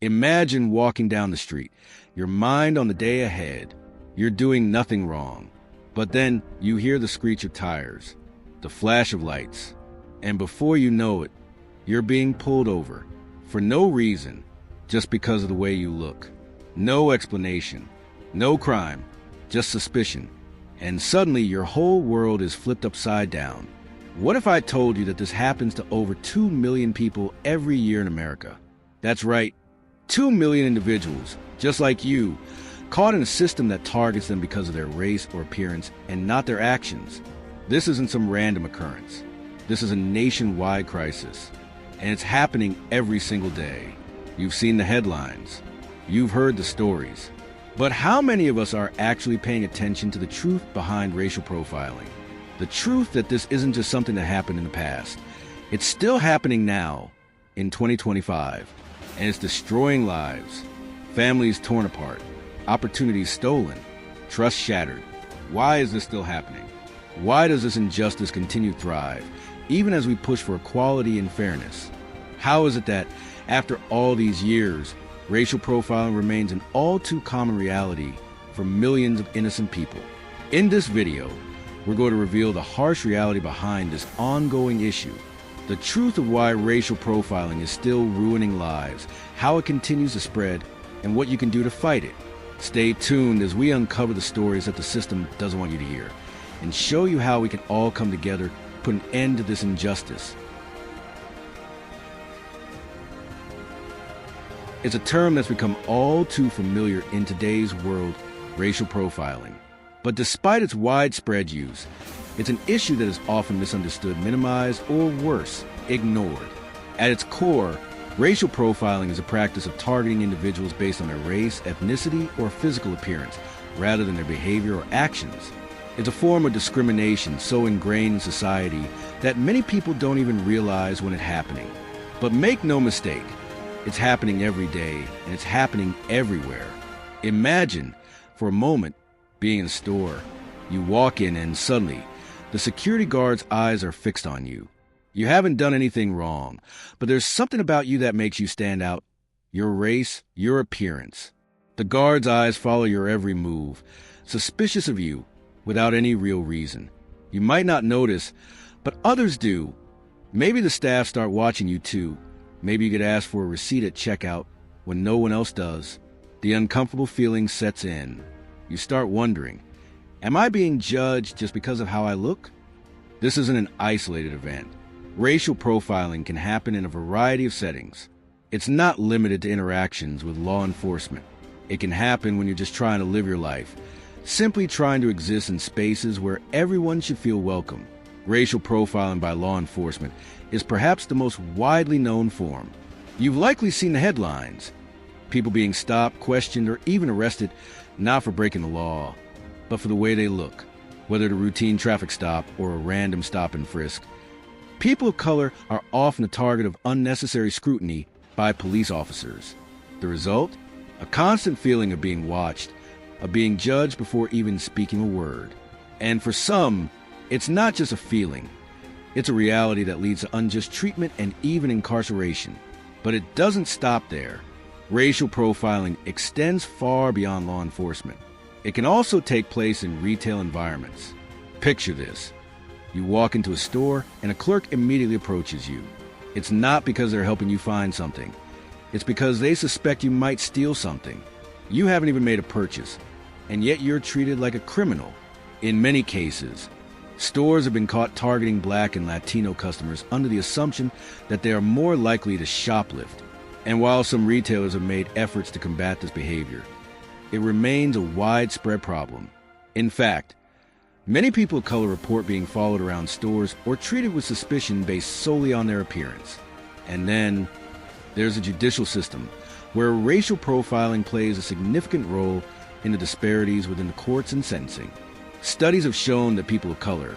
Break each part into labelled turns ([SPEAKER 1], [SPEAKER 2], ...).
[SPEAKER 1] Imagine walking down the street, your mind on the day ahead. You're doing nothing wrong. But then you hear the screech of tires, the flash of lights, and before you know it, you're being pulled over for no reason, just because of the way you look. No explanation, no crime, just suspicion. And suddenly your whole world is flipped upside down. What if I told you that this happens to over 2 million people every year in America? That's right, 2 million individuals, just like you, caught in a system that targets them because of their race or appearance and not their actions. This isn't some random occurrence. This is a nationwide crisis, and it's happening every single day. You've seen the headlines. You've heard the stories. But how many of us are actually paying attention to the truth behind racial profiling? The truth that this isn't just something that happened in the past. It's still happening now, in 2025, and it's destroying lives, families torn apart, opportunities stolen, trust shattered. Why is this still happening? Why does this injustice continue to thrive, even as we push for equality and fairness? How is it that, after all these years, racial profiling remains an all-too-common reality for millions of innocent people? In this video, we're going to reveal the harsh reality behind this ongoing issue, the truth of why racial profiling is still ruining lives, how it continues to spread, and what you can do to fight it. Stay tuned as we uncover the stories that the system doesn't want you to hear, and show you how we can all come together to put an end to this injustice. It's a term that's become all too familiar in today's world, racial profiling. But despite its widespread use, it's an issue that is often misunderstood, minimized, or worse, ignored. At its core, racial profiling is a practice of targeting individuals based on their race, ethnicity, or physical appearance, rather than their behavior or actions. It's a form of discrimination so ingrained in society that many people don't even realize when it's happening. But make no mistake, it's happening every day, and it's happening everywhere. Imagine, for a moment, being in a store. You walk in and suddenly, the security guard's eyes are fixed on you. You haven't done anything wrong, but there's something about you that makes you stand out. Your race, your appearance. The guard's eyes follow your every move, suspicious of you, without any real reason. You might not notice, but others do. Maybe the staff start watching you too. Maybe you get asked for a receipt at checkout when no one else does. The uncomfortable feeling sets in. You start wondering, am I being judged just because of how I look? This isn't an isolated event. Racial profiling can happen in a variety of settings. It's not limited to interactions with law enforcement. It can happen when you're just trying to live your life, simply trying to exist in spaces where everyone should feel welcome. Racial profiling by law enforcement is perhaps the most widely known form. You've likely seen the headlines. People being stopped, questioned, or even arrested, not for breaking the law, but for the way they look, whether a routine traffic stop or a random stop and frisk. People of color are often the target of unnecessary scrutiny by police officers. The result? A constant feeling of being watched, of being judged before even speaking a word. And for some, it's not just a feeling. It's a reality that leads to unjust treatment and even incarceration. But it doesn't stop there. Racial profiling extends far beyond law enforcement. It can also take place in retail environments. Picture this. You walk into a store and a clerk immediately approaches you. It's not because they're helping you find something. It's because they suspect you might steal something. You haven't even made a purchase, and yet you're treated like a criminal. In many cases, stores have been caught targeting Black and Latino customers under the assumption that they are more likely to shoplift. And while some retailers have made efforts to combat this behavior, it remains a widespread problem. In fact, many people of color report being followed around stores or treated with suspicion based solely on their appearance. And then there's a judicial system where racial profiling plays a significant role in the disparities within the courts and sentencing. Studies have shown that people of color,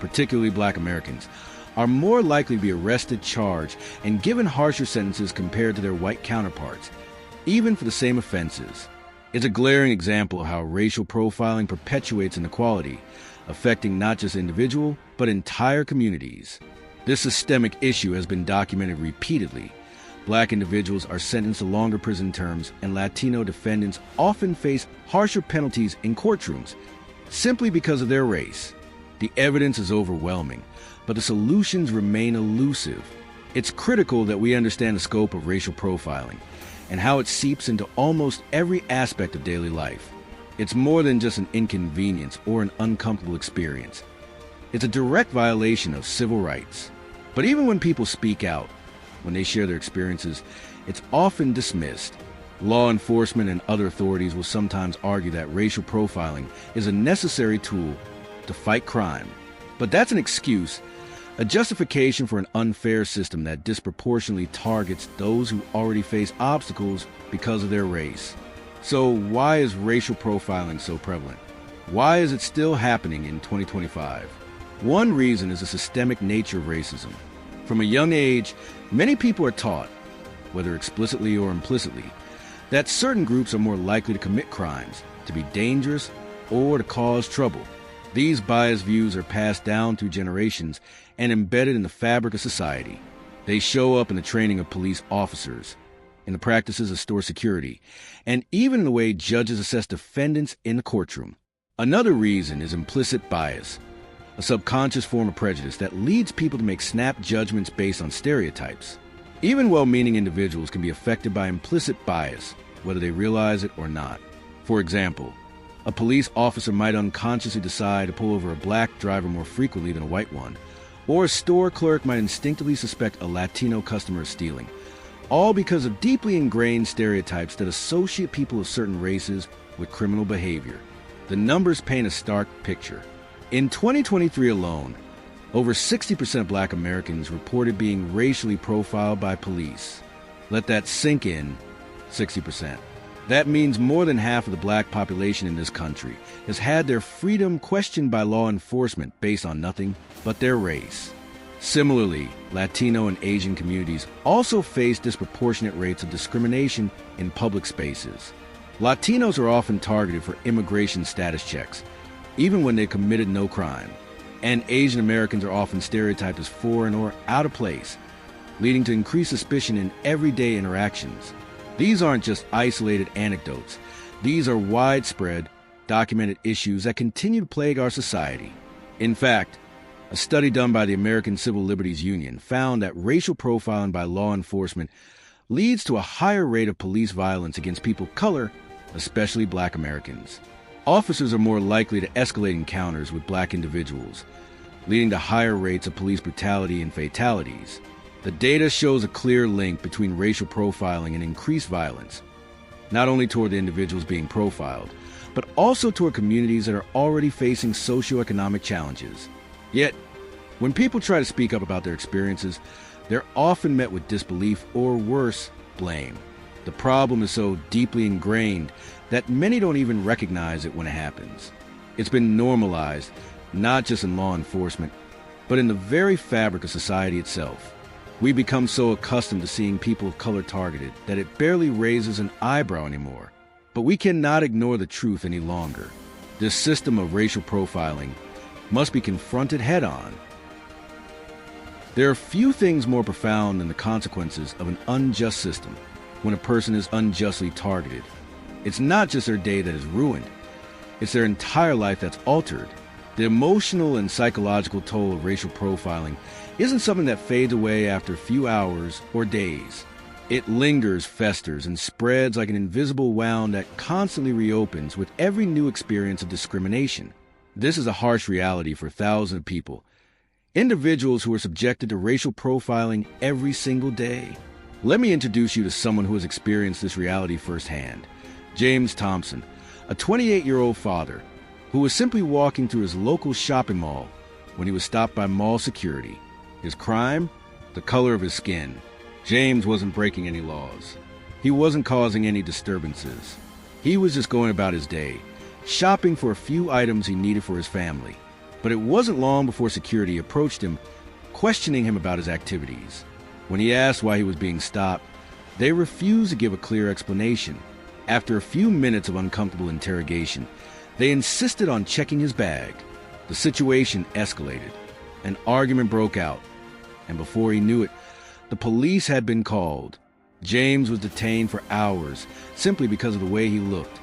[SPEAKER 1] particularly Black Americans, are more likely to be arrested, charged, and given harsher sentences compared to their white counterparts, even for the same offenses. It's a glaring example of how racial profiling perpetuates inequality, affecting not just individual, but entire communities. This systemic issue has been documented repeatedly, Black individuals are sentenced to longer prison terms, and Latino defendants often face harsher penalties in courtrooms simply because of their race. The evidence is overwhelming, but the solutions remain elusive. It's critical that we understand the scope of racial profiling and how it seeps into almost every aspect of daily life. It's more than just an inconvenience or an uncomfortable experience. It's a direct violation of civil rights. But even when people speak out, when they share their experiences, it's often dismissed. Law enforcement and other authorities will sometimes argue that racial profiling is a necessary tool to fight crime. But that's an excuse, a justification for an unfair system that disproportionately targets those who already face obstacles because of their race. So why is racial profiling so prevalent? Why is it still happening in 2025? One reason is the systemic nature of racism. From a young age, many people are taught, whether explicitly or implicitly, that certain groups are more likely to commit crimes, to be dangerous, or to cause trouble. These biased views are passed down through generations and embedded in the fabric of society. They show up in the training of police officers, in the practices of store security, and even in the way judges assess defendants in the courtroom. Another reason is implicit bias, a subconscious form of prejudice that leads people to make snap judgments based on stereotypes. Even well-meaning individuals can be affected by implicit bias, whether they realize it or not. For example, a police officer might unconsciously decide to pull over a black driver more frequently than a white one, or a store clerk might instinctively suspect a Latino customer of stealing, all because of deeply ingrained stereotypes that associate people of certain races with criminal behavior. The numbers paint a stark picture. In 2023 alone, over 60% of Black Americans reported being racially profiled by police. Let that sink in, 60%. That means more than half of the Black population in this country has had their freedom questioned by law enforcement based on nothing but their race. Similarly, Latino and Asian communities also face disproportionate rates of discrimination in public spaces. Latinos are often targeted for immigration status checks, even when they committed no crime. And Asian Americans are often stereotyped as foreign or out of place, leading to increased suspicion in everyday interactions. These aren't just isolated anecdotes. These are widespread, documented issues that continue to plague our society. In fact, a study done by the American Civil Liberties Union found that racial profiling by law enforcement leads to a higher rate of police violence against people of color, especially Black Americans. Officers are more likely to escalate encounters with Black individuals, leading to higher rates of police brutality and fatalities. The data shows a clear link between racial profiling and increased violence, not only toward the individuals being profiled, but also toward communities that are already facing socioeconomic challenges. Yet, when people try to speak up about their experiences, they're often met with disbelief or worse, blame. The problem is so deeply ingrained that many don't even recognize it when it happens. It's been normalized, not just in law enforcement, but in the very fabric of society itself. We become so accustomed to seeing people of color targeted that it barely raises an eyebrow anymore. But we cannot ignore the truth any longer. This system of racial profiling must be confronted head-on. There are few things more profound than the consequences of an unjust system when a person is unjustly targeted. It's not just their day that is ruined, it's their entire life that's altered. The emotional and psychological toll of racial profiling isn't something that fades away after a few hours or days. It lingers, festers, and spreads like an invisible wound that constantly reopens with every new experience of discrimination. This is a harsh reality for thousands of people, individuals who are subjected to racial profiling every single day. Let me introduce you to someone who has experienced this reality firsthand. James Thompson, a 28-year-old father who was simply walking through his local shopping mall when he was stopped by mall security. His crime? The color of his skin. James wasn't breaking any laws. He wasn't causing any disturbances. He was just going about his day, shopping for a few items he needed for his family. But it wasn't long before security approached him, questioning him about his activities. When he asked why he was being stopped, they refused to give a clear explanation. After a few minutes of uncomfortable interrogation, they insisted on checking his bag. The situation escalated. An argument broke out, and before he knew it, the police had been called. James was detained for hours simply because of the way he looked,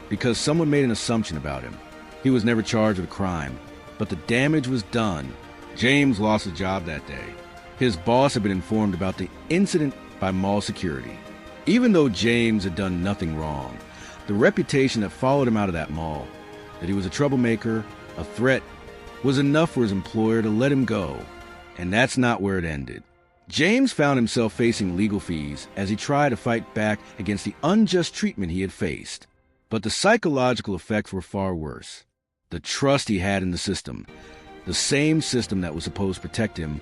[SPEAKER 1] because someone made an assumption about him. He was never charged with a crime, but the damage was done. James lost his job that day. His boss had been informed about the incident by mall security. Even though James had done nothing wrong, the reputation that followed him out of that mall, that he was a troublemaker, a threat, was enough for his employer to let him go. And that's not where it ended. James found himself facing legal fees as he tried to fight back against the unjust treatment he had faced. But the psychological effects were far worse. The trust he had in the system, the same system that was supposed to protect him,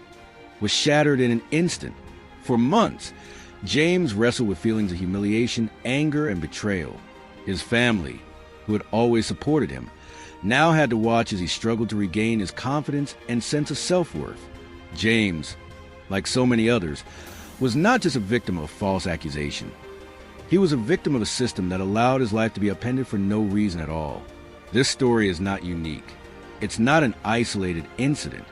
[SPEAKER 1] was shattered in an instant. For months, James wrestled with feelings of humiliation, anger, and betrayal. His family, who had always supported him, now had to watch as he struggled to regain his confidence and sense of self-worth. James, like so many others, was not just a victim of false accusation. He was a victim of a system that allowed his life to be upended for no reason at all. This story is not unique. It's not an isolated incident.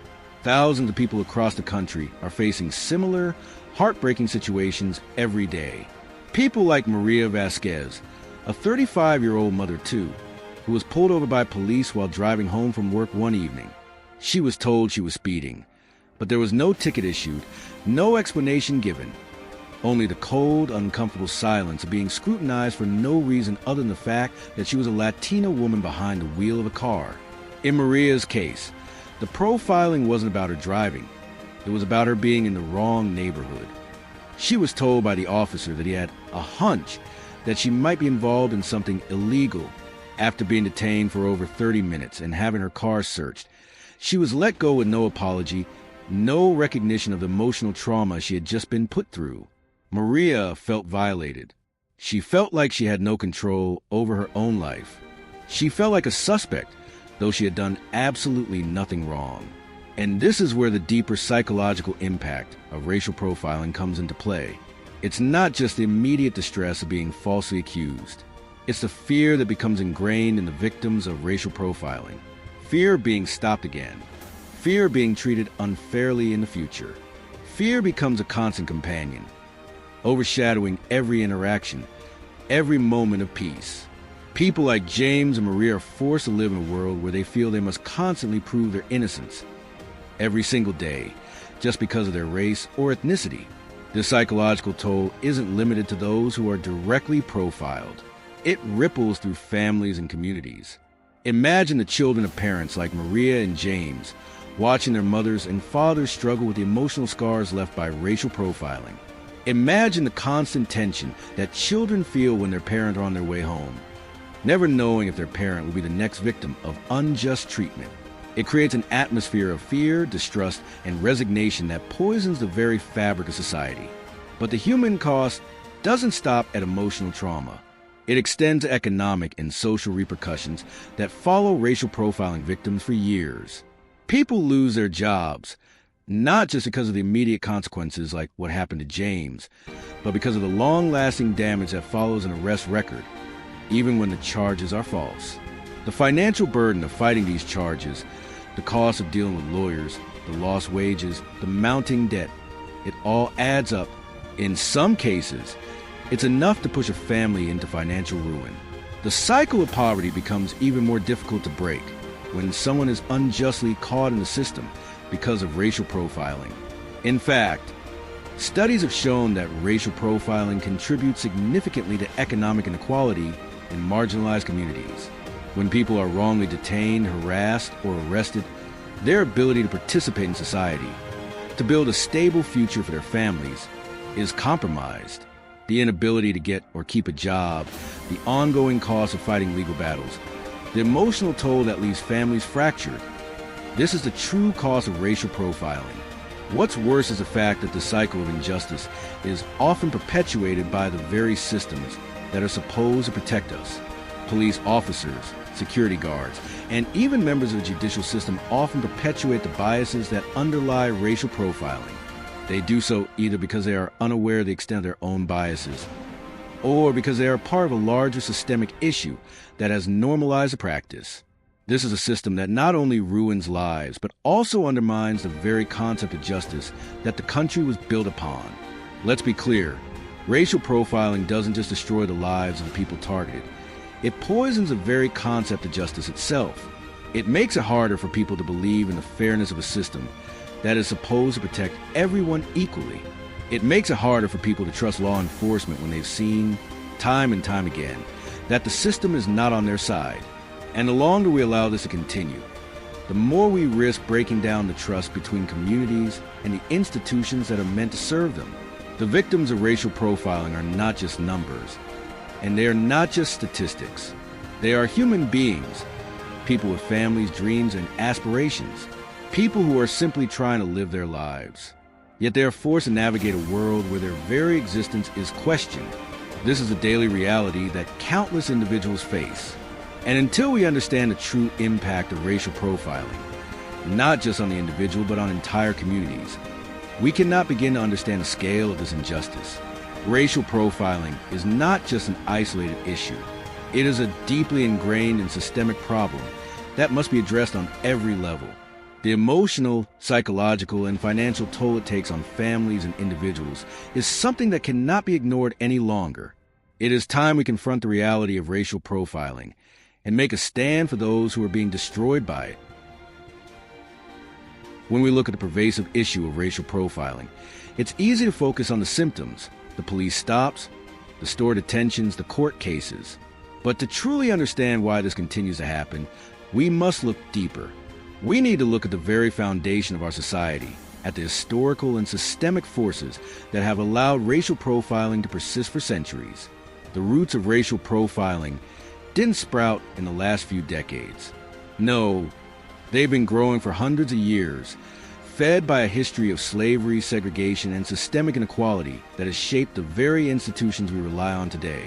[SPEAKER 1] Thousands of people across the country are facing similar, heartbreaking situations every day. People like Maria Vasquez, a 35-year-old mother too, who was pulled over by police while driving home from work one evening. She was told she was speeding, but there was no ticket issued, no explanation given. Only the cold, uncomfortable silence of being scrutinized for no reason other than the fact that she was a Latina woman behind the wheel of a car. In Maria's case, the profiling wasn't about her driving. It was about her being in the wrong neighborhood. She was told by the officer that he had a hunch that she might be involved in something illegal. After being detained for over 30 minutes and having her car searched, she was let go with no apology, no recognition of the emotional trauma she had just been put through. Maria felt violated. She felt like she had no control over her own life. She felt like a suspect, though she had done absolutely nothing wrong. And this is where the deeper psychological impact of racial profiling comes into play. It's not just the immediate distress of being falsely accused. It's the fear that becomes ingrained in the victims of racial profiling. Fear of being stopped again. Fear of being treated unfairly in the future. Fear becomes a constant companion, overshadowing every interaction, every moment of peace. People like James and Maria are forced to live in a world where they feel they must constantly prove their innocence every single day, just because of their race or ethnicity. This psychological toll isn't limited to those who are directly profiled. It ripples through families and communities. Imagine the children of parents like Maria and James watching their mothers and fathers struggle with the emotional scars left by racial profiling. Imagine the constant tension that children feel when their parents are on their way home, never knowing if their parent will be the next victim of unjust treatment. It creates an atmosphere of fear, distrust, and resignation that poisons the very fabric of society. But the human cost doesn't stop at emotional trauma. It extends to economic and social repercussions that follow racial profiling victims for years. People lose their jobs, not just because of the immediate consequences like what happened to James, but because of the long-lasting damage that follows an arrest record, even when the charges are false. The financial burden of fighting these charges, the cost of dealing with lawyers, the lost wages, the mounting debt, it all adds up. In some cases, it's enough to push a family into financial ruin. The cycle of poverty becomes even more difficult to break when someone is unjustly caught in the system because of racial profiling. In fact, studies have shown that racial profiling contributes significantly to economic inequality in marginalized communities. When people are wrongly detained, harassed, or arrested, their ability to participate in society, to build a stable future for their families, is compromised. The inability to get or keep a job, the ongoing cost of fighting legal battles, the emotional toll that leaves families fractured. This is the true cost of racial profiling. What's worse is the fact that the cycle of injustice is often perpetuated by the very systems that are supposed to protect us. Police officers, security guards, and even members of the judicial system often perpetuate the biases that underlie racial profiling. They do so either because they are unaware of the extent of their own biases, or because they are part of a larger systemic issue that has normalized the practice. This is a system that not only ruins lives, but also undermines the very concept of justice that the country was built upon. Let's be clear, Racial profiling doesn't just destroy the lives of the people targeted. It poisons the very concept of justice itself. It makes it harder for people to believe in the fairness of a system that is supposed to protect everyone equally. It makes it harder for people to trust law enforcement when they've seen, time and time again, that the system is not on their side. And the longer we allow this to continue, the more we risk breaking down the trust between communities and the institutions that are meant to serve them. The victims of racial profiling are not just numbers, and they are not just statistics. They are human beings, people with families, dreams, and aspirations, people who are simply trying to live their lives. Yet they are forced to navigate a world where their very existence is questioned. This is a daily reality that countless individuals face. And until we understand the true impact of racial profiling, not just on the individual but on entire communities, we cannot begin to understand the scale of this injustice. Racial profiling is not just an isolated issue. It is a deeply ingrained and systemic problem that must be addressed on every level. The emotional, psychological, and financial toll it takes on families and individuals is something that cannot be ignored any longer. It is time we confront the reality of racial profiling and make a stand for those who are being destroyed by it. When we look at the pervasive issue of racial profiling, it's easy to focus on the symptoms, the police stops, the store detentions, the court cases. But to truly understand why this continues to happen, we must look deeper. We need to look at the very foundation of our society, at the historical and systemic forces that have allowed racial profiling to persist for centuries. The roots of racial profiling didn't sprout in the last few decades. No, they've been growing for hundreds of years, fed by a history of slavery, segregation, and systemic inequality that has shaped the very institutions we rely on today.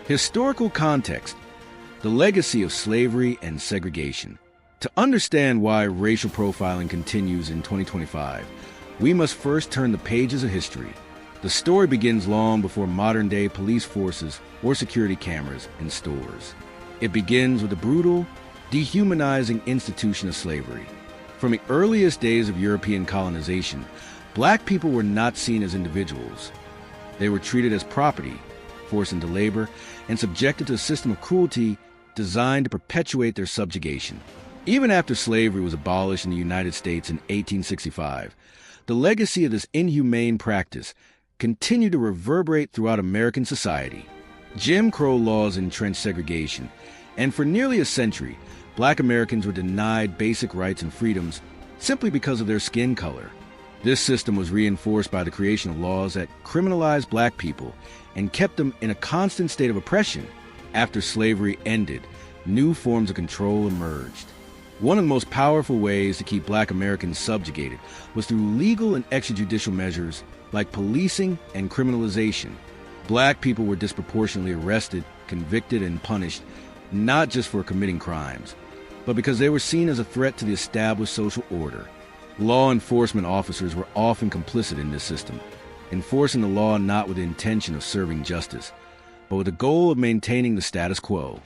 [SPEAKER 1] Historical context: the legacy of slavery and segregation. To understand why racial profiling continues in 2025, we must first turn the pages of history. The story begins long before modern-day police forces or security cameras in stores. It begins with the brutal, dehumanizing institution of slavery. From the earliest days of European colonization, black people were not seen as individuals. They were treated as property, forced into labor, and subjected to a system of cruelty designed to perpetuate their subjugation. Even after slavery was abolished in the United States in 1865, the legacy of this inhumane practice continued to reverberate throughout American society. Jim Crow laws entrenched segregation, and for nearly a century, black Americans were denied basic rights and freedoms simply because of their skin color. This system was reinforced by the creation of laws that criminalized black people and kept them in a constant state of oppression. After slavery ended, new forms of control emerged. One of the most powerful ways to keep black Americans subjugated was through legal and extrajudicial measures like policing and criminalization. Black people were disproportionately arrested, convicted, and punished, not just for committing crimes, but because they were seen as a threat to the established social order. Law enforcement officers were often complicit in this system, enforcing the law not with the intention of serving justice, but with the goal of maintaining the status quo.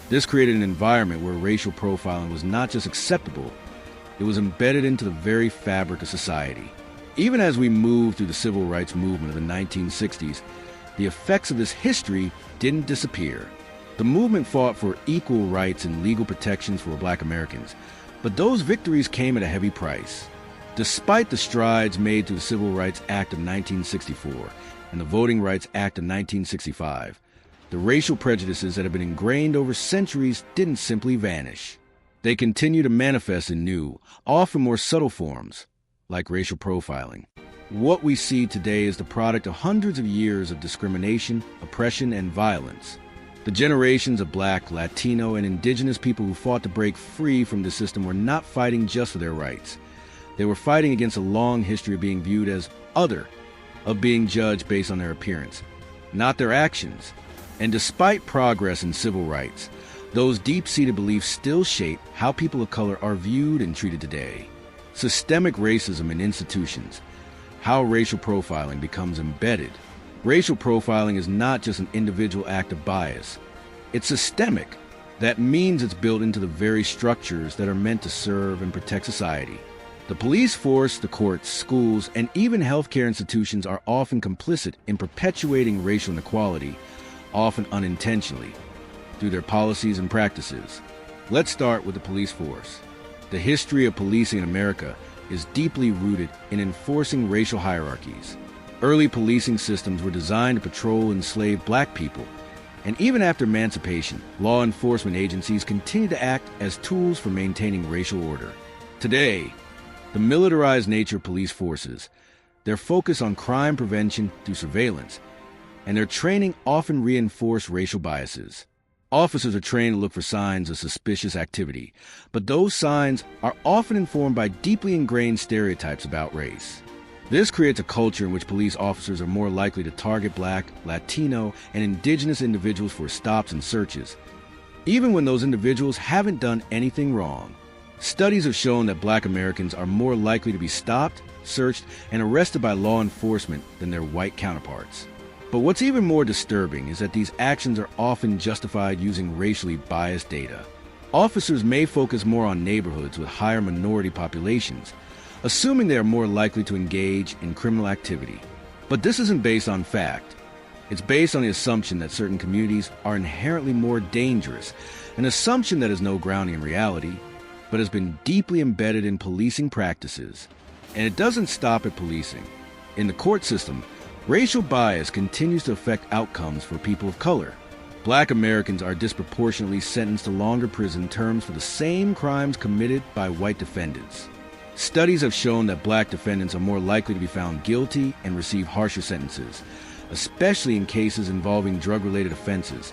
[SPEAKER 1] This created an environment where racial profiling was not just acceptable, it was embedded into the very fabric of society. Even as we moved through the civil rights movement of the 1960s, the effects of this history didn't disappear. The movement fought for equal rights and legal protections for black Americans, but those victories came at a heavy price. Despite the strides made through the Civil Rights Act of 1964 and the Voting Rights Act of 1965, the racial prejudices that have been ingrained over centuries didn't simply vanish. They continue to manifest in new, often more subtle forms, like racial profiling. What we see today is the product of hundreds of years of discrimination, oppression, and violence. The generations of black, Latino, and indigenous people who fought to break free from the system were not fighting just for their rights. They were fighting against a long history of being viewed as other, of being judged based on their appearance, not their actions. And despite progress in civil rights, those deep-seated beliefs still shape how people of color are viewed and treated today. Systemic racism in institutions, how racial profiling becomes embedded. Racial profiling is not just an individual act of bias. It's systemic. That means it's built into the very structures that are meant to serve and protect society. The police force, the courts, schools, and even healthcare institutions are often complicit in perpetuating racial inequality, often unintentionally, through their policies and practices. Let's start with the police force. The history of policing in America is deeply rooted in enforcing racial hierarchies. Early policing systems were designed to patrol enslaved black people, and even after emancipation, law enforcement agencies continue to act as tools for maintaining racial order. Today, the militarized nature of police forces, their focus on crime prevention through surveillance, and their training often reinforce racial biases. Officers are trained to look for signs of suspicious activity, but those signs are often informed by deeply ingrained stereotypes about race. This creates a culture in which police officers are more likely to target Black, Latino, and Indigenous individuals for stops and searches, even when those individuals haven't done anything wrong. Studies have shown that Black Americans are more likely to be stopped, searched, and arrested by law enforcement than their white counterparts. But what's even more disturbing is that these actions are often justified using racially biased data. Officers may focus more on neighborhoods with higher minority populations, assuming they are more likely to engage in criminal activity. But this isn't based on fact. It's based on the assumption that certain communities are inherently more dangerous, an assumption that has no grounding in reality, but has been deeply embedded in policing practices. And it doesn't stop at policing. In the court system, racial bias continues to affect outcomes for people of color. Black Americans are disproportionately sentenced to longer prison terms for the same crimes committed by white defendants. Studies have shown that Black defendants are more likely to be found guilty and receive harsher sentences, especially in cases involving drug-related offenses,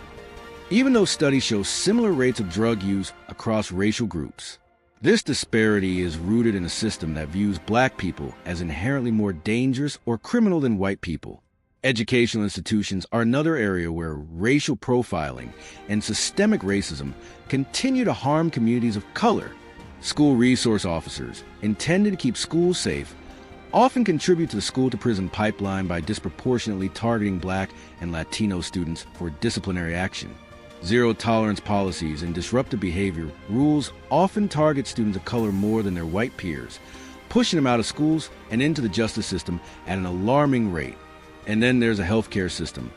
[SPEAKER 1] even though studies show similar rates of drug use across racial groups. This disparity is rooted in a system that views Black people as inherently more dangerous or criminal than white people. Educational institutions are another area where racial profiling and systemic racism continue to harm communities of color. School resource officers, intended to keep schools safe, often contribute to the school-to-prison pipeline by disproportionately targeting Black and Latino students for disciplinary action. Zero-tolerance policies and disruptive behavior rules often target students of color more than their white peers, pushing them out of schools and into the justice system at an alarming rate. And then there's a healthcare system,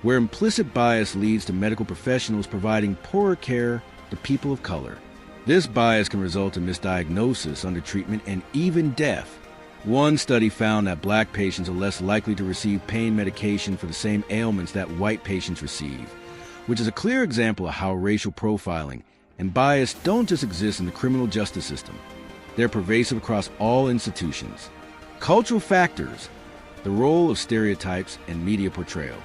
[SPEAKER 1] where implicit bias leads to medical professionals providing poorer care to people of color. This bias can result in misdiagnosis, undertreatment, and even death. One study found that Black patients are less likely to receive pain medication for the same ailments that white patients receive, which is a clear example of how racial profiling and bias don't just exist in the criminal justice system. They're pervasive across all institutions. Cultural factors, the role of stereotypes and media portrayal.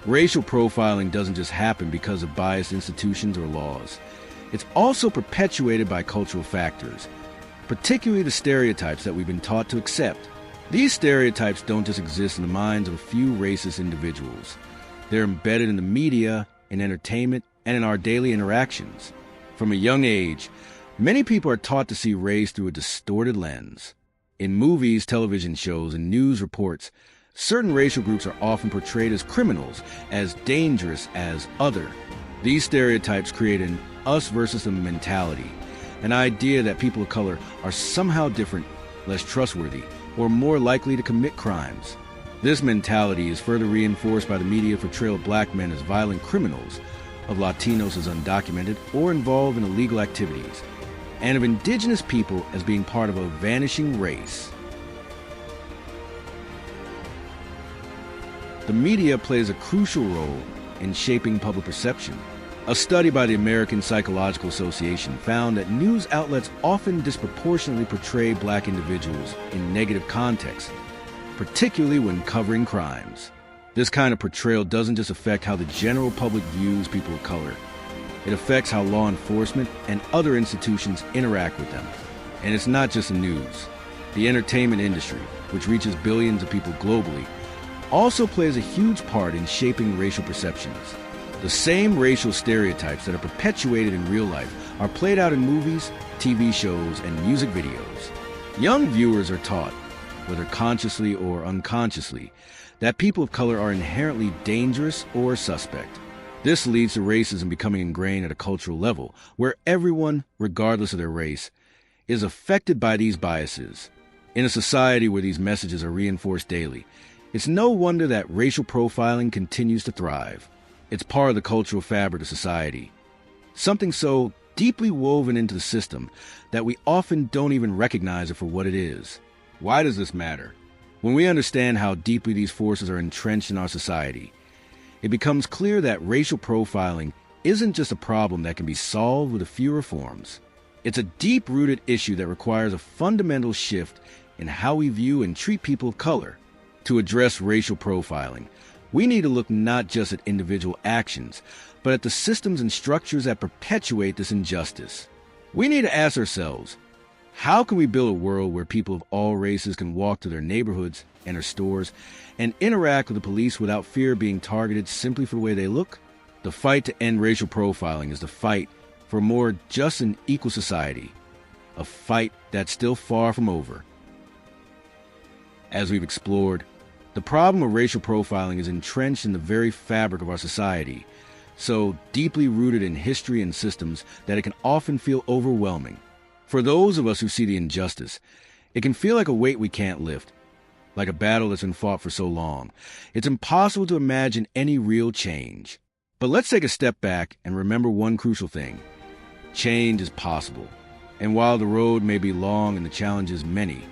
[SPEAKER 1] Racial profiling doesn't just happen because of biased institutions or laws. It's also perpetuated by cultural factors, particularly the stereotypes that we've been taught to accept. These stereotypes don't just exist in the minds of a few racist individuals. They're embedded in the media, in entertainment, and in our daily interactions. From a young age, many people are taught to see race through a distorted lens. In movies, television shows, and news reports, certain racial groups are often portrayed as criminals, as dangerous, as other. These stereotypes create an us versus them mentality, an idea that people of color are somehow different, less trustworthy, or more likely to commit crimes. This mentality is further reinforced by the media portrayal of Black men as violent criminals, of Latinos as undocumented or involved in illegal activities, and of Indigenous people as being part of a vanishing race. The media plays a crucial role in shaping public perception. A study by the American Psychological Association found that news outlets often disproportionately portray Black individuals in negative contexts, particularly when covering crimes. This kind of portrayal doesn't just affect how the general public views people of color. It affects how law enforcement and other institutions interact with them. And it's not just the news. The entertainment industry, which reaches billions of people globally, also plays a huge part in shaping racial perceptions. The same racial stereotypes that are perpetuated in real life are played out in movies, TV shows, and music videos. Young viewers are taught, whether consciously or unconsciously, that people of color are inherently dangerous or suspect. This leads to racism becoming ingrained at a cultural level, where everyone, regardless of their race, is affected by these biases. In a society where these messages are reinforced daily, it's no wonder that racial profiling continues to thrive. It's part of the cultural fabric of society, something so deeply woven into the system that we often don't even recognize it for what it is. Why does this matter? When we understand how deeply these forces are entrenched in our society, it becomes clear that racial profiling isn't just a problem that can be solved with a few reforms. It's a deep-rooted issue that requires a fundamental shift in how we view and treat people of color. To address racial profiling, we need to look not just at individual actions, but at the systems and structures that perpetuate this injustice. We need to ask ourselves, how can we build a world where people of all races can walk to their neighborhoods, enter stores, and interact with the police without fear of being targeted simply for the way they look? The fight to end racial profiling is the fight for a more just and equal society, a fight that's still far from over. As we've explored, the problem of racial profiling is entrenched in the very fabric of our society, so deeply rooted in history and systems that it can often feel overwhelming. For those of us who see the injustice, it can feel like a weight we can't lift, like a battle that's been fought for so long. It's impossible to imagine any real change. But let's take a step back and remember one crucial thing. Change is possible. And while the road may be long and the challenges many,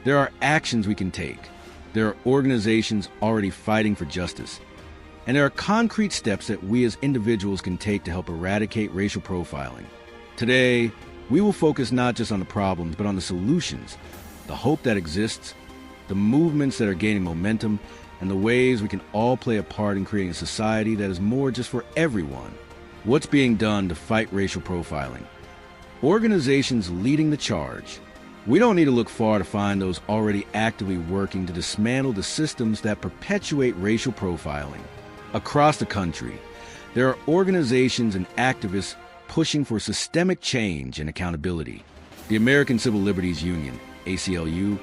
[SPEAKER 1] there are actions we can take. There are organizations already fighting for justice. And there are concrete steps that we as individuals can take to help eradicate racial profiling. Today, we will focus not just on the problems, but on the solutions, the hope that exists, the movements that are gaining momentum, and the ways we can all play a part in creating a society that is more just for everyone. What's being done to fight racial profiling? Organizations leading the charge. We don't need to look far to find those already actively working to dismantle the systems that perpetuate racial profiling. Across the country, there are organizations and activists pushing for systemic change and accountability. The American Civil Liberties Union, ACLU,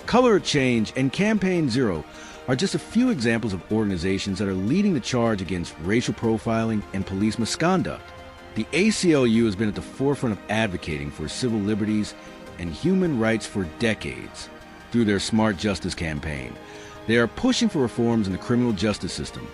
[SPEAKER 1] Color of Change, and Campaign Zero are just a few examples of organizations that are leading the charge against racial profiling and police misconduct. The ACLU has been at the forefront of advocating for civil liberties and human rights for decades. Through their Smart Justice campaign, they are pushing for reforms in the criminal justice system,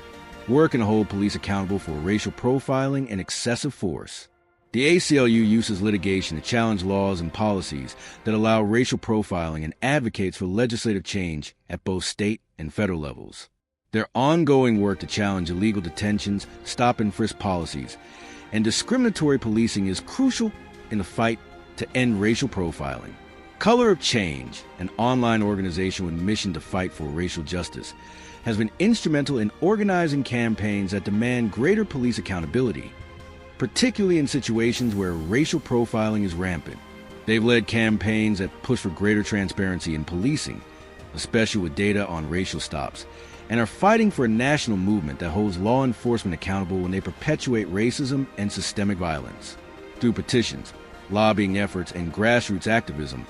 [SPEAKER 1] working to hold police accountable for racial profiling and excessive force. The ACLU uses litigation to challenge laws and policies that allow racial profiling and advocates for legislative change at both state and federal levels. Their ongoing work to challenge illegal detentions, stop and frisk policies, and discriminatory policing is crucial in the fight to end racial profiling. Color of Change, an online organization with a mission to fight for racial justice, has been instrumental in organizing campaigns that demand greater police accountability, particularly in situations where racial profiling is rampant. They've led campaigns that push for greater transparency in policing, especially with data on racial stops, and are fighting for a national movement that holds law enforcement accountable when they perpetuate racism and systemic violence. Through petitions, lobbying efforts, and grassroots activism,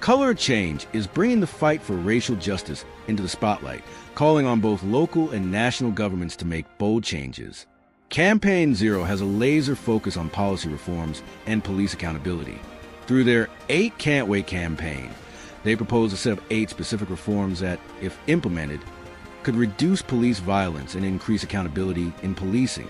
[SPEAKER 1] Color of Change is bringing the fight for racial justice into the spotlight, calling on both local and national governments to make bold changes. Campaign Zero has a laser focus on policy reforms and police accountability. Through their 8 Can't Wait campaign, they propose a set of 8 specific reforms that, if implemented, could reduce police violence and increase accountability in policing.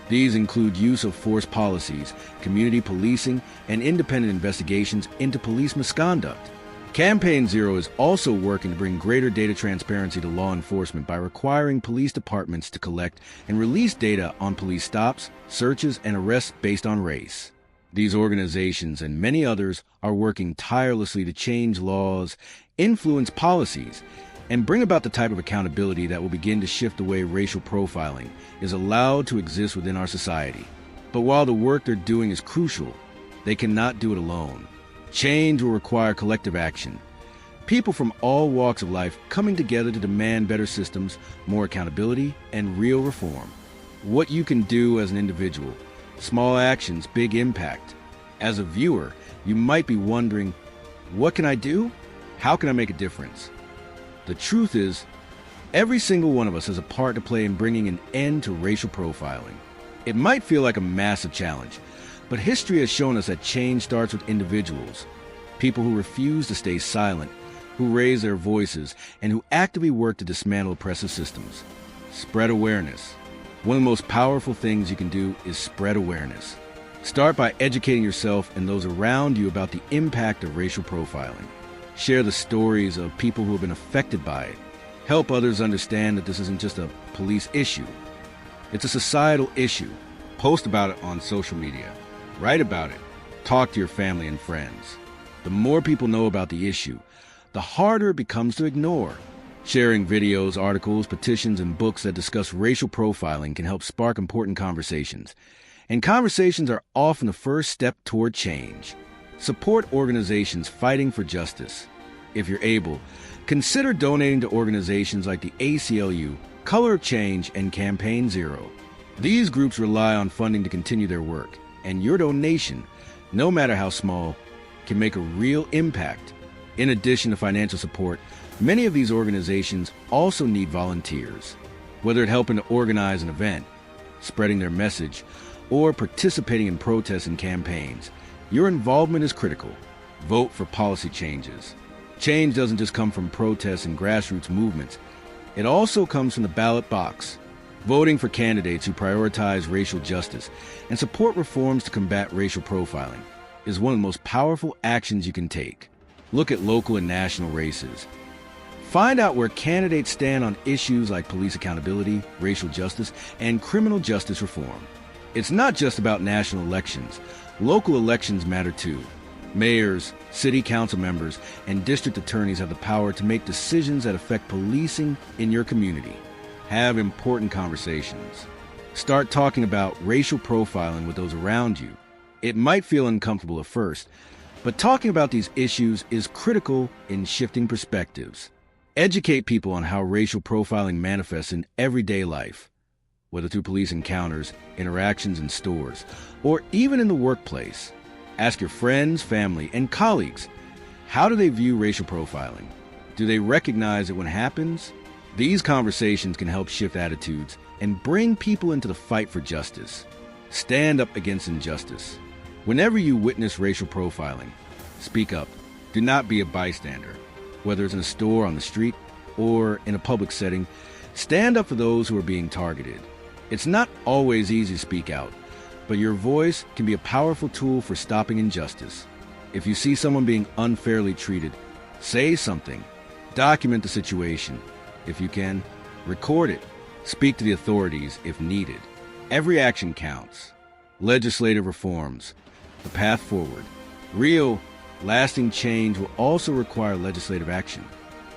[SPEAKER 1] These include use of force policies, community policing, and independent investigations into police misconduct. Campaign Zero is also working to bring greater data transparency to law enforcement by requiring police departments to collect and release data on police stops, searches, and arrests based on race. These organizations and many others are working tirelessly to change laws, influence policies, and bring about the type of accountability that will begin to shift the way racial profiling is allowed to exist within our society. But while the work they're doing is crucial, they cannot do it alone. Change will require collective action. People from all walks of life coming together to demand better systems, more accountability, and real reform. What you can do as an individual. Small actions, big impact. As a viewer, you might be wondering, what can I do? How can I make a difference? The truth is, every single one of us has a part to play in bringing an end to racial profiling. It might feel like a massive challenge, but history has shown us that change starts with individuals. people who refuse to stay silent, who raise their voices, and who actively work to dismantle oppressive systems. Spread awareness. One of the most powerful things you can do is spread awareness. Start by educating yourself and those around you about the impact of racial profiling. Share the stories of people who have been affected by it. Help others understand that this isn't just a police issue. It's a societal issue. Post about it on social media. Write about it. Talk to your family and friends. The more people know about the issue, the harder it becomes to ignore. Sharing videos, articles, petitions, and books that discuss racial profiling can help spark important conversations. And conversations are often the first step toward change. Support organizations fighting for justice. If you're able, consider donating to organizations like the ACLU, Color of Change, and Campaign Zero. These groups rely on funding to continue their work, and your donation, no matter how small, can make a real impact. In addition to financial support, many of these organizations also need volunteers. Whether it's helping to organize an event, spreading their message, or participating in protests and campaigns, your involvement is critical. Vote for policy changes. Change doesn't just come from protests and grassroots movements. It also comes from the ballot box. Voting for candidates who prioritize racial justice and support reforms to combat racial profiling is one of the most powerful actions you can take. Look at local and national races. Find out where candidates stand on issues like police accountability, racial justice, and criminal justice reform. It's not just about national elections. Local elections matter too. Mayors, city council members, and district attorneys have the power to make decisions that affect policing in your community. Have important conversations. Start talking about racial profiling with those around you. It might feel uncomfortable at first, but talking about these issues is critical in shifting perspectives. Educate people on how racial profiling manifests in everyday life, whether through police encounters, interactions in stores, or even in the workplace. Ask your friends, family, and colleagues, how do they view racial profiling? Do they recognize it when it happens? These conversations can help shift attitudes and bring people into the fight for justice. Stand up against injustice. Whenever you witness racial profiling, speak up. Do not be a bystander. Whether it's in a store, on the street, or in a public setting, stand up for those who are being targeted. It's not always easy to speak out, but your voice can be a powerful tool for stopping injustice. If you see someone being unfairly treated, say something. Document the situation. If you can, record it. Speak to the authorities if needed. Every action counts. Legislative reforms. The path forward. Real, lasting change will also require legislative action.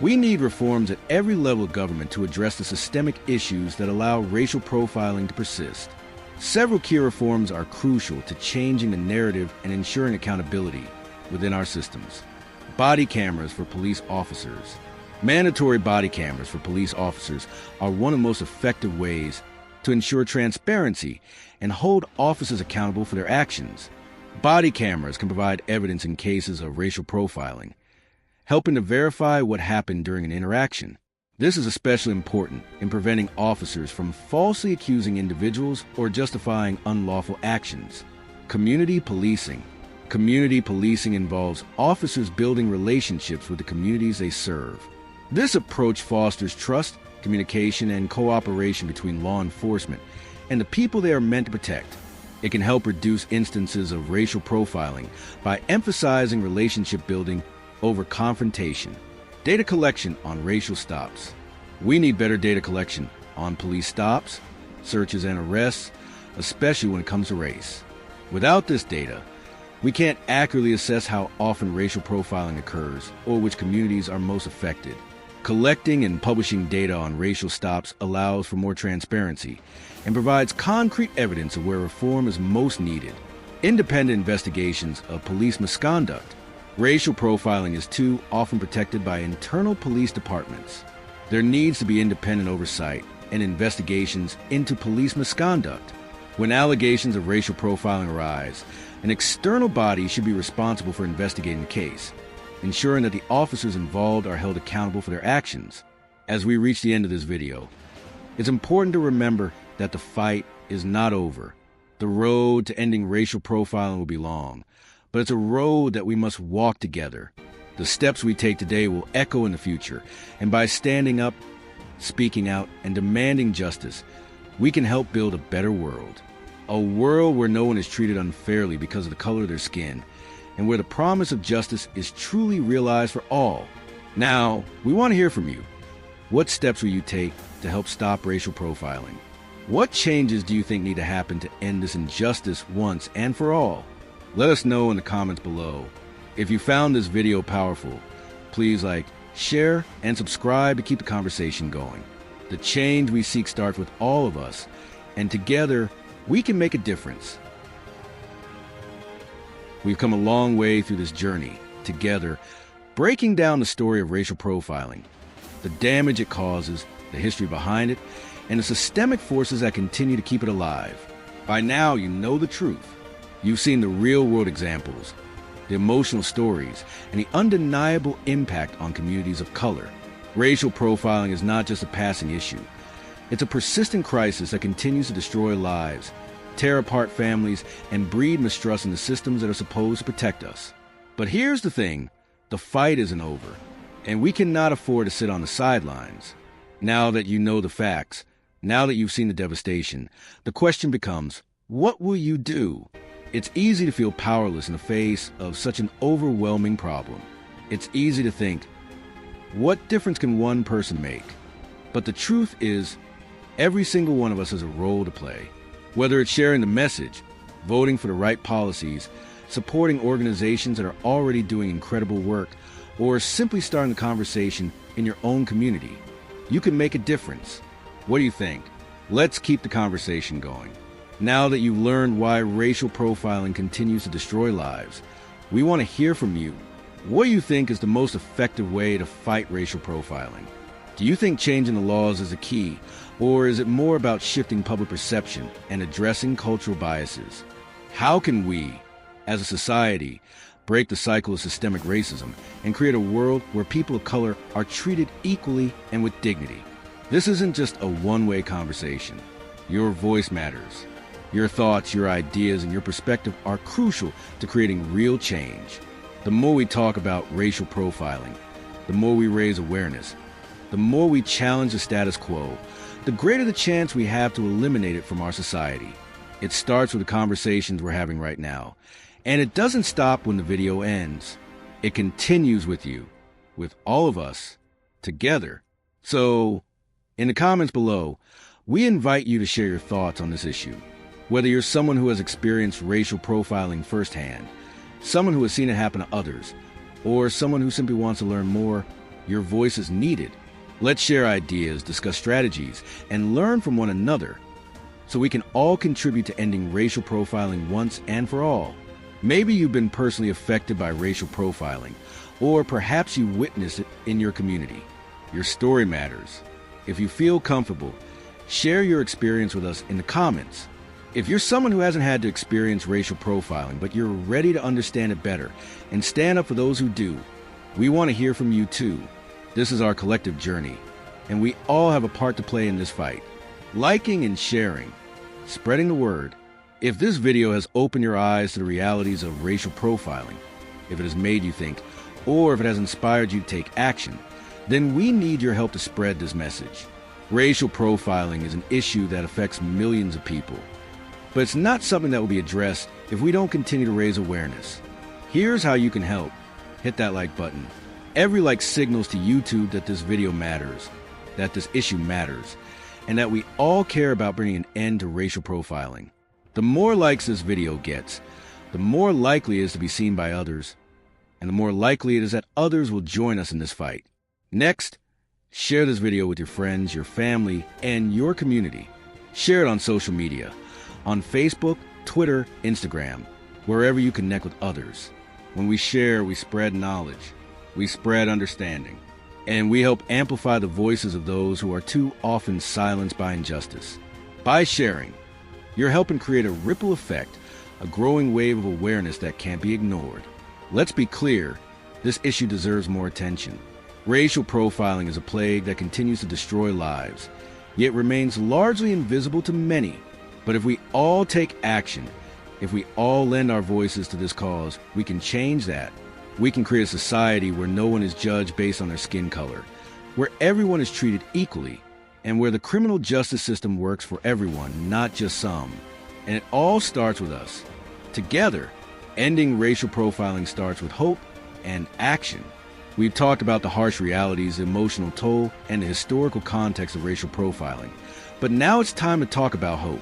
[SPEAKER 1] We need reforms at every level of government to address the systemic issues that allow racial profiling to persist. Several key reforms are crucial to changing the narrative and ensuring accountability within our systems. Body cameras for police officers. Mandatory body cameras for police officers are one of the most effective ways to ensure transparency and hold officers accountable for their actions. Body cameras can provide evidence in cases of racial profiling, helping to verify what happened during an interaction. This is especially important in preventing officers from falsely accusing individuals or justifying unlawful actions. Community policing. Community policing involves officers building relationships with the communities they serve. This approach fosters trust, communication, and cooperation between law enforcement and the people they are meant to protect. It can help reduce instances of racial profiling by emphasizing relationship building over confrontation. Data collection on racial stops. We need better data collection on police stops, searches, and arrests, especially when it comes to race. Without this data, we can't accurately assess how often racial profiling occurs or which communities are most affected. Collecting and publishing data on racial stops allows for more transparency and provides concrete evidence of where reform is most needed. Independent investigations of police misconduct. Racial profiling is too often protected by internal police departments. There needs to be independent oversight and investigations into police misconduct. When allegations of racial profiling arise, an external body should be responsible for investigating the case, ensuring that the officers involved are held accountable for their actions. As we reach the end of this video, it's important to remember that the fight is not over. The road to ending racial profiling will be long, but it's a road that we must walk together. The steps we take today will echo in the future, and by standing up, speaking out, and demanding justice, we can help build a better world. A world where no one is treated unfairly because of the color of their skin, and where the promise of justice is truly realized for all. Now, we want to hear from you. What steps will you take to help stop racial profiling? What changes do you think need to happen to end this injustice once and for all? Let us know in the comments below. If you found this video powerful, please like, share, and subscribe to keep the conversation going. The change we seek starts with all of us, and together, we can make a difference. We've come a long way through this journey, together, breaking down the story of racial profiling, the damage it causes, the history behind it, and the systemic forces that continue to keep it alive. By now, you know the truth. You've seen the real-world examples, the emotional stories, and the undeniable impact on communities of color. Racial profiling is not just a passing issue. It's a persistent crisis that continues to destroy lives, tear apart families, and breed mistrust in the systems that are supposed to protect us. But here's the thing, the fight isn't over, and we cannot afford to sit on the sidelines. Now that you know the facts, now that you've seen the devastation, the question becomes, what will you do? It's easy to feel powerless in the face of such an overwhelming problem. It's easy to think, what difference can one person make? But the truth is, every single one of us has a role to play. Whether it's sharing the message, voting for the right policies, supporting organizations that are already doing incredible work, or simply starting the conversation in your own community, you can make a difference. What do you think? Let's keep the conversation going. Now that you've learned why racial profiling continues to destroy lives, we want to hear from you. What do you think is the most effective way to fight racial profiling? Do you think changing the laws is the key, or is it more about shifting public perception and addressing cultural biases? How can we, as a society, break the cycle of systemic racism and create a world where people of color are treated equally and with dignity? This isn't just a one-way conversation. Your voice matters. Your thoughts, your ideas, and your perspective are crucial to creating real change. The more we talk about racial profiling, the more we raise awareness, the more we challenge the status quo, the greater the chance we have to eliminate it from our society. It starts with the conversations we're having right now, and it doesn't stop when the video ends. It continues with you, with all of us, together. So, in the comments below, we invite you to share your thoughts on this issue. Whether you're someone who has experienced racial profiling firsthand, someone who has seen it happen to others, or someone who simply wants to learn more, your voice is needed. Let's share ideas, discuss strategies, and learn from one another so we can all contribute to ending racial profiling once and for all. Maybe you've been personally affected by racial profiling, or perhaps you witnessed it in your community. Your story matters. If you feel comfortable, share your experience with us in the comments. If you're someone who hasn't had to experience racial profiling, but you're ready to understand it better and stand up for those who do, we want to hear from you too. This is our collective journey, and we all have a part to play in this fight. Liking and sharing, spreading the word. If this video has opened your eyes to the realities of racial profiling, if it has made you think, or if it has inspired you to take action, then we need your help to spread this message. Racial profiling is an issue that affects millions of people, but it's not something that will be addressed if we don't continue to raise awareness. Here's how you can help. Hit that like button. Every like signals to YouTube that this video matters, that this issue matters, and that we all care about bringing an end to racial profiling. The more likes this video gets, the more likely it is to be seen by others, and the more likely it is that others will join us in this fight. Next, share this video with your friends, your family, and your community. Share it on social media, on Facebook, Twitter, Instagram, wherever you connect with others. When we share, we spread knowledge, we spread understanding, and we help amplify the voices of those who are too often silenced by injustice. By sharing, you're helping create a ripple effect, a growing wave of awareness that can't be ignored. Let's be clear, this issue deserves more attention. Racial profiling is a plague that continues to destroy lives, yet remains largely invisible to many. But if we all take action, If we all lend our voices to this cause, we can change that. We can create a society where no one is judged based on their skin color, where everyone is treated equally, and where the criminal justice system works for everyone, not just some. And it all starts with us. Together, ending racial profiling starts with hope and action. We've talked about the harsh realities, the emotional toll, and the historical context of racial profiling. But now it's time to talk about hope.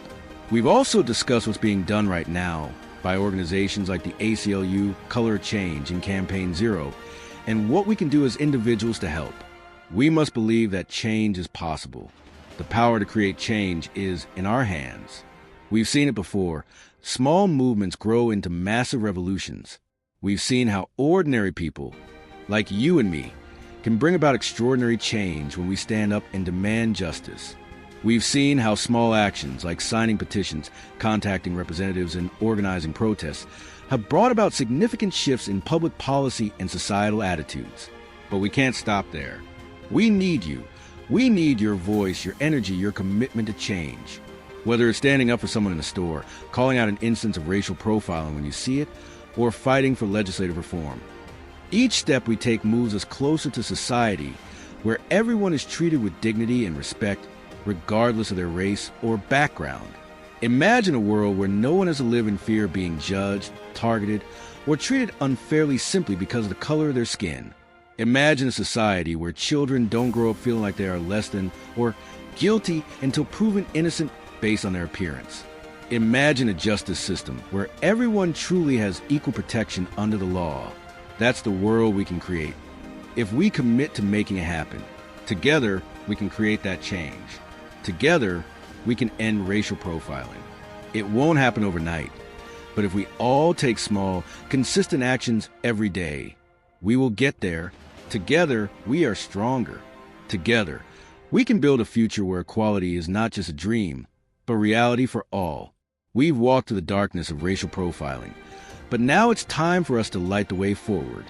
[SPEAKER 1] We've also discussed what's being done right now by organizations like the ACLU, Color Change, and Campaign Zero, and what we can do as individuals to help. We must believe that change is possible. The power to create change is in our hands. We've seen it before. Small movements grow into massive revolutions. We've seen how ordinary people, like you and me, can bring about extraordinary change when we stand up and demand justice. We've seen how small actions like signing petitions, contacting representatives, and organizing protests have brought about significant shifts in public policy and societal attitudes. But we can't stop there. We need you. We need your voice, your energy, your commitment to change. Whether it's standing up for someone in the store, calling out an instance of racial profiling when you see it, or fighting for legislative reform. Each step we take moves us closer to society where everyone is treated with dignity and respect, regardless of their race or background. Imagine a world where no one has to live in fear of being judged, targeted, or treated unfairly simply because of the color of their skin. Imagine a society where children don't grow up feeling like they are less than or guilty until proven innocent based on their appearance. Imagine a justice system where everyone truly has equal protection under the law. That's the world we can create. If we commit to making it happen, together we can create that change. Together, we can end racial profiling. It won't happen overnight, but if we all take small, consistent actions every day, we will get there. Together, we are stronger. Together, we can build a future where equality is not just a dream, but reality for all. We've walked through the darkness of racial profiling, but now it's time for us to light the way forward.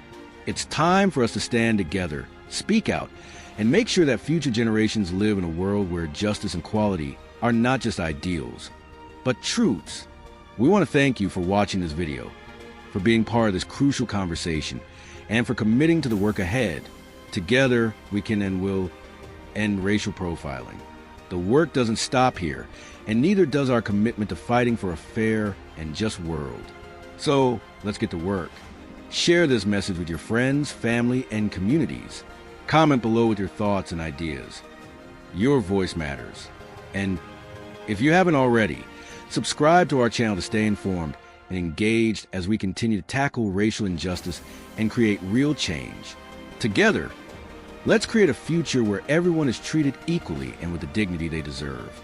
[SPEAKER 1] It's time for us to stand together, speak out, and make sure that future generations live in a world where justice and equality are not just ideals, but truths. We want to thank you for watching this video, for being part of this crucial conversation, and for committing to the work ahead. Together, we can and will end racial profiling. The work doesn't stop here, and neither does our commitment to fighting for a fair and just world. So, let's get to work. Share this message with your friends, family, and communities. Comment below with your thoughts and ideas. Your voice matters. And if you haven't already, subscribe to our channel to stay informed and engaged as we continue to tackle racial injustice and create real change. Together, let's create a future where everyone is treated equally and with the dignity they deserve.